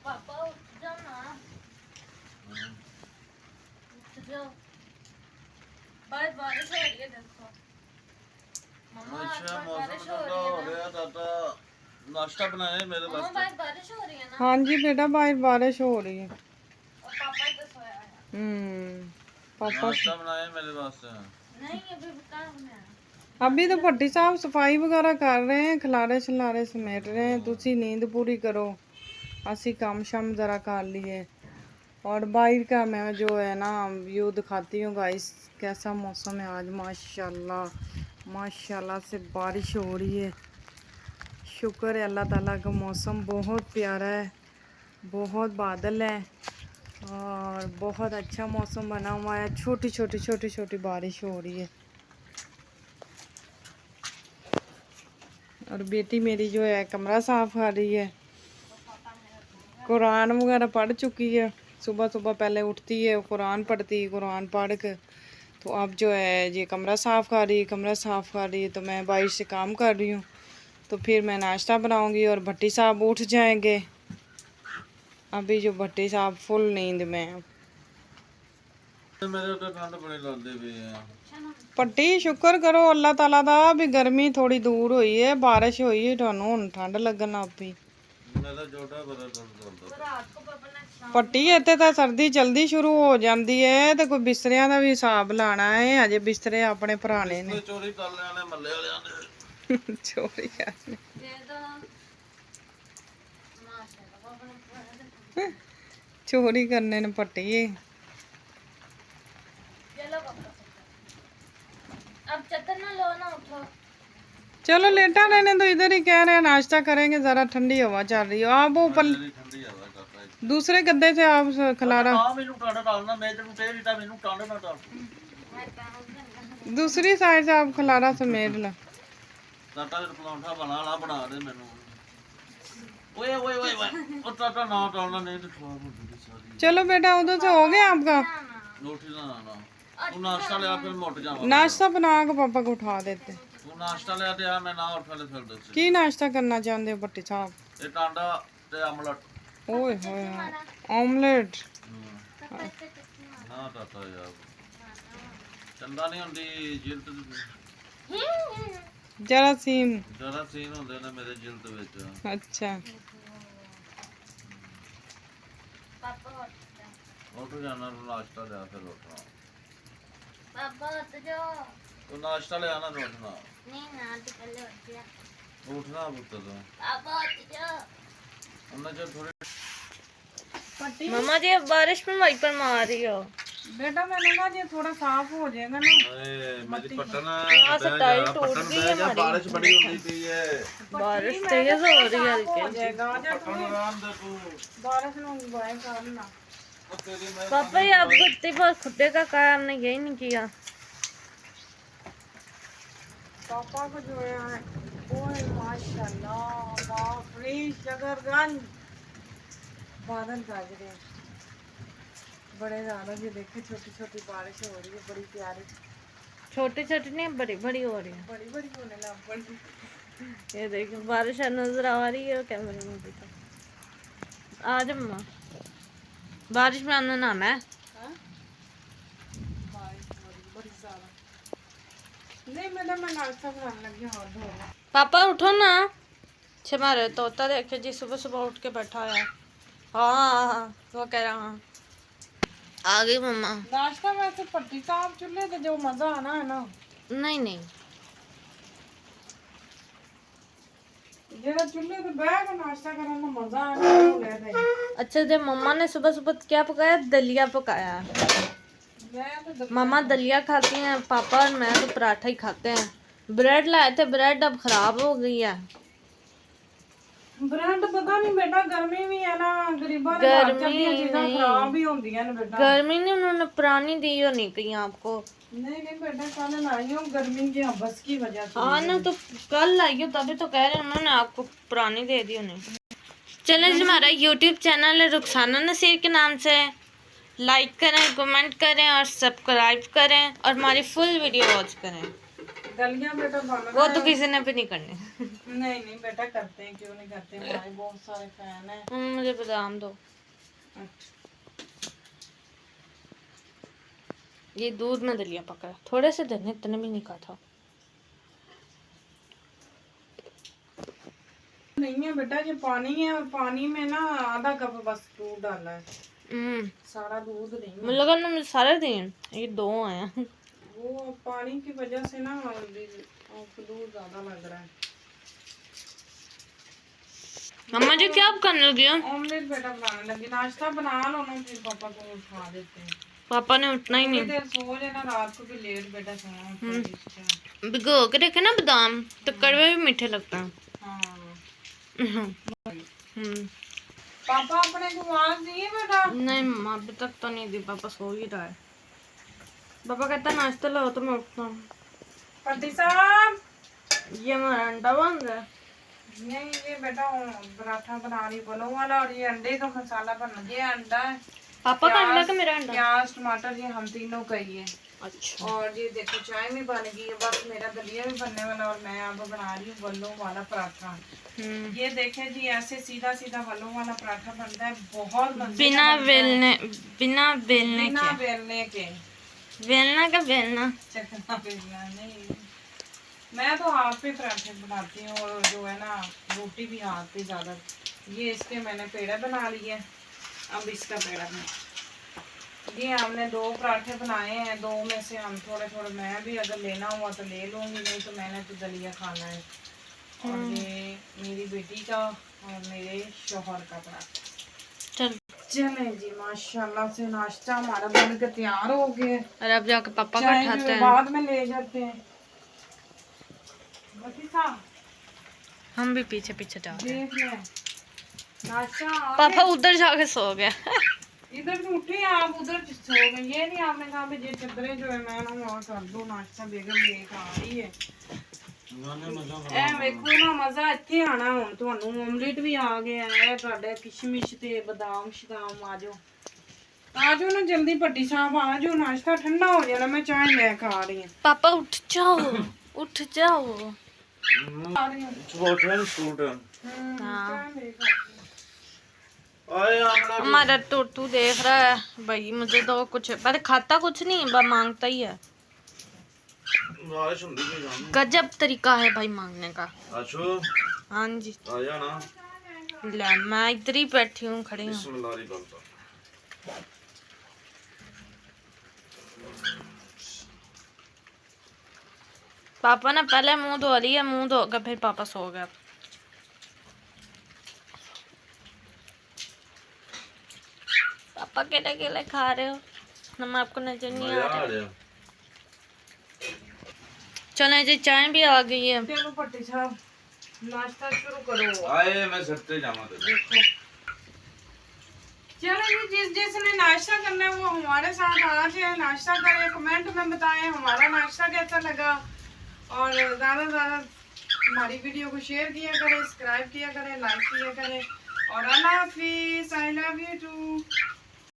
पापा उठ जाओ ना, उठ जाओ। बारिश हो रही है देखो मम्मा, अच्छा आज मौसम बारिश हो ठंडा रही हो है ना। रहा दादा, नाश्ता बनाए मेरे मम्मा वास्ते। बाहर बारिश हो रही है ना। हाँ जी बेटा, बाहर बारिश हो रही है। और पापा तो सोया है। पापा नाश्ता बनाए मेरे वास्ते। नहीं अभी कहाँ में है? अभी तो भट्टी साहब सफाई वगैरह कर रहे हैं, खिलारे शिलारे समेट रहे हैं। तुसी नींद पूरी करो, असी काम शाम जरा कर लिए। और बाहर का मैं जो है ना व्यू दिखाती हूँ गाइस, कैसा मौसम है आज। माशाल्लाह माशाल्लाह से बारिश हो रही है। शुक्र है अल्लाह ताला का, मौसम बहुत प्यारा है, बहुत बादल है और बहुत अच्छा मौसम बना हुआ है। छोटी छोटी छोटी छोटी बारिश हो रही है। और बेटी मेरी जो है कमरा साफ कर रही है, कुरान वगैरह पढ़ चुकी है। सुबह सुबह पहले उठती है, कुरान पढ़ती है, कुरान पढ़ के तो अब जो है ये कमरा साफ़ कर रही है, कमरा साफ़ कर रही है। तो मैं बाहर से काम कर रही हूँ, तो फिर मैं नाश्ता बनाऊँगी और भट्टी साहब उठ जाएंगे। अभी जो भट्टी साहब फुल नींद में है। मेरे तो ठंड बड़ी लगती भी है। भट्टी शुक्र करो अल्लाह ताला दा भी गर्मी थोड़ी दूर हुई है, बारिश हुई है, तुहानू हुण ठंड लगन लग पई। मेरा जोड़ा बड़ा दर्द करता। रात को पापा ने शाम ਭੱਟੀ ਇੱਥੇ ਤਾਂ ਸਰਦੀ ਜਲਦੀ ਸ਼ੁਰੂ ਹੋ ਜਾਂਦੀ ਹੈ ਤੇ ਕੋਈ ਬਿਸਤਰਿਆਂ ਦਾ ਵੀ ਹਿਸਾਬ ਲਾਣਾ ਹੈ। ਅਜੇ ਬਿਸਤਰੇ ਆਪਣੇ ਪੁਰਾਣੇ ਨੇ। चोरी कर लिया मल्ले वाले ने। ਚੋਰੀ ਕਰਨੀ, दे दो माशाल्लाह पापा ने पूरा ਚੋਰੀ ਕਰਨੇ ਨੇ ਭੱਟੀ। चलो पापा अब चद्दर ना लो ना, उठो। चलो लेटा रहने तो, इधर ही कह रहे हैं नाश्ता करेंगे, जरा ठंडी हवा चल रही हो। आप वो ऊपर ठंडी हवा करता है। दूसरे गद्दे से आप खिलारा, हां मेनू ठंड डालना, मैं तेनू कह दिता मेनू ठंड ना डाल। दूसरी साइड से आप खिलारा समेट लो। टाटा परांठा बना दे मेनू। ओए ओए ओए ओ टाटा ना डालना, नहीं तो खराब हो जाएगी सारी। चलो बेटा उधर से हो गया आपका रोटी ना ना तू नाश्ता ले आ, फिर मोट जावा। नाश्ता बना के पापा को उठा देते। तू नाश्ता ले आ ते आ, मैं ना उठ ले फिर दस। की नाश्ता करना चाहते हो भट्टी साहब? ये टांडा ते आमलेट। ओए होए ऑमलेट। ना टाटा यार चंदा नहीं होंदी जिल्द, जरासीम। जरा सीन होंदे ने मेरे जिल्द विच। अच्छा पापा उठ जाना, नाश्ता ले आ फिर उठना। पापा उठ जाओ। तू नाश्ता ले आना, उठना नहीं ना तो पहले उठ गया। उठना पुत्र तो पापा उठ जाओ। उन्हें जो थोड़ी मम्मा जी अब बारिश में वाइपर मार रही हो। बेटा मैंने कहा ये थोड़ा साफ हो जाएगा ना। मेरी पटन यहाँ से टाइल टूट पटन गई बह है जा, हमारी। बारिश बड़ी होती थी ये। बारिश तेज हो रही है हो हल्की। जाएगा आजा पटन आराम दे तू। बारिश में बाय करना। अब तेरी मैं पापा ये आपको इतनी बहुत खुदे का काम ने यही नहीं किया। पापा को जो है ओए माशाल्लाह बाप रे शगरगंज बादल गरज रहे हैं बड़े ज्यादा। ये देखिए छोटी छोटी बारिश हो रही है, बड़ी प्यारी। छोटी छोटी नहीं बड़ी बड़ी हो रही है। बड़ी बड़ी होने लग पड़ी। ये देखो बारिश नजर आ रही है कैमरे में भी तो। आज मम्मा बारिश में आना नाम है। बारिश हो रही बड़ी ज्यादा। नहीं मैडम मैं नाश्ता बनाने लगी हाथ धो रहा। पापा उठो ना, हमारे तोता देखे जी सुबह सुबह उठ के बैठा है। हाँ वो कह रहा हाँ आ गई मम्मा। नाश्ता वैसे पट्टी साहब चूल्हे पे जो मजा आना है ना, नहीं नहीं जेड़ा चूल्हे पे बैठ के नाश्ता करने में मजा आना वो लेते हैं। अच्छा जब मम्मा ने सुबह सुबह क्या पकाया, दलिया पकाया। मैं तो मम्मा दलिया खाती हैं, पापा और मैं तो पराठा ही खाते हैं। ब्रेड लाए थे, ब्रेड अब खराब हो गई है। ब्रांड पता नहीं बेटा, गर्मी भी है ना, गरीबा ने गर्मी चीजें खराब ही होंदी है ना बेटा। गर्मी नहीं, उन्होंने पुरानी दी हो नहीं कहीं आपको। नहीं नहीं बेटा कल लाई हूँ गर्मी की हबस की वजह से। हाँ ना तो कल लाई हो, तभी तो कह रहे हैं उन्होंने आपको पुरानी दे दी उन्हें। चले जी हमारा यूट्यूब चैनल है रुखसाना नसीर के नाम से, लाइक करें, कमेंट करें और सब्सक्राइब करें और हमारी फुल वीडियो वॉच करें। दलिया बेटा बन वो तो किसी ने भी नहीं करनी। नहीं नहीं बेटा करते हैं, क्यों नहीं करते, हमारे बहुत सारे फैन हैं। मुझे बादाम दो। ये दूध में दलिया पका है, थोड़े से देने, इतने भी नहीं कहा था। नहीं है बेटा, ये पानी है और पानी में ना आधा कप बस दूध डाला है, सारा दूध नहीं है। मुझे लगा ना मुझे सारे दिन ये 2 आया। वो पानी की वजह से ना आपको दूध ज्यादा लग रहा है। मम्मा जी क्या आप करने लगी हो? ऑमलेट बेटा बनाने लगी, नाश्ता बना लो ना, फिर पापा को उठा देते हैं। पापा ने उठना ही थोड़ी नहीं। देर सो जाना, रात को भी लेट बेटा सोना। भिगो के रखे ना बादाम तो कड़वे भी मीठे लगते हैं। हाँ हम्म। पापा अपने को आवाज दिए बेटा? नहीं मम्मा अभी तक तो नहीं दी, पापा सो ही रहा है। पापा कहता है नाश्ता लाओ तो मैं उठता हूँ। पति साहब, ये हमारा अंडा बन रहा है। नहीं ये बेटा पराठा बना रही बोलो वाला, और ये अंडे का मसाला बन गया। अंडा है, पापा का अंडा का मेरा अंडा। प्याज टमाटर ये हम तीनों का ही है। अच्छा। और ये देखो चाय भी बन गई है, बस मेरा दलिया भी बनने वाला, और मैं अब बना रही हूँ बल्लों वाला पराठा। ये देखें जी, ऐसे सीधा सीधा बल्लों वाला पराठा बनता है, बहुत मजे बिना बेलने बिना बेलने के। बेलना का बेलना। चखना बेलना नहीं, मैं तो हाथ पे पराठे बनाती हूँ, और जो है ना रोटी भी हाथ पे ज्यादा। ये इसके मैंने पेड़ा बना लिए, अब इसका पेड़ा में ये हमने 2 पराठे बनाए हैं, 2 में से हम थोड़े थोड़े, मैं भी अगर लेना हुआ तो ले लूँगी, नहीं तो मैंने तो दलिया खाना है। और ये मेरी बेटी का और मेरे शोहर का पराठा। चले जी, माशाल्लाह से नाश्ता हमारा बन के तैयार हो गया। और अब जाके पापा को चाय उठाते भी हैं। बाद में ले जाते हैं। बती साहब, हम भी पीछे पीछे जाते हैं। देख लें नाश्ता आ पापा उधर जाके सो गया। इधर से उठे, आप उधर सो गए। ये नहीं आपने कहा भी ये चदरें जो है मैं ना वहाँ कर दो, नाश्ता बेगम लेके आ रही है। ए ਵੇਖੋ ਨਾ ਮਜ਼ਾ ਇੱਥੇ ਆਣਾ। ਹੁਣ ਤੁਹਾਨੂੰ ਆਮਲੇਟ ਵੀ ਆ ਗਿਆ ਹੈ, ਤੁਹਾਡੇ ਕਿਸ਼ਮਿਸ਼ ਤੇ ਬਦਾਮ ਸ਼ਦਾਮ ਆ ਜਾਓ ਨਾ ਜਲਦੀ, ਭੱਟੀ ਸਾਹਿਬ ਆ ਜਾਓ, ਨਾਸ਼ਤਾ ਠੰਡਾ ਹੋ ਜਾਣਾ, ਮੈਂ ਚਾਹ ਲੈ ਕੇ ਆ ਰਹੀ ਹਾਂ। पापा उठ जाओ, उठ जाओ। ਆ ਰਹੀ ਹਾਂ। हाँ। हमारा टोटू देख रहा है भाई, मुझे तो कुछ पर खाता कुछ नहीं, बस मांगता ही है। गजब तरीका है भाई मांगने का। हाँ जी, ले मैं इधर ही बैठी हूँ, खड़ी हूँ। पापा ने पहले मुंह धो लिया, मुंह धो कर फिर पापा सो गया। पापा अकेले अकेले खा रहे हो, हम आपको नजर नहीं आ रहे। चलो जी, चाय भी आ गई है। चलो भट्टी साहब नाश्ता शुरू करो। आए मैं सत्ते जामा तो देखो चलो जी, जिसने नाश्ता करना है वो हमारे साथ आ जाए, नाश्ता करें, कमेंट में बताएं हमारा नाश्ता कैसा लगा, और ज़्यादा से ज़्यादा हमारी वीडियो को शेयर किया करें, सब्सक्राइब किया करें, लाइक किया करें, और अल्लाह हाफिज़। I love you to.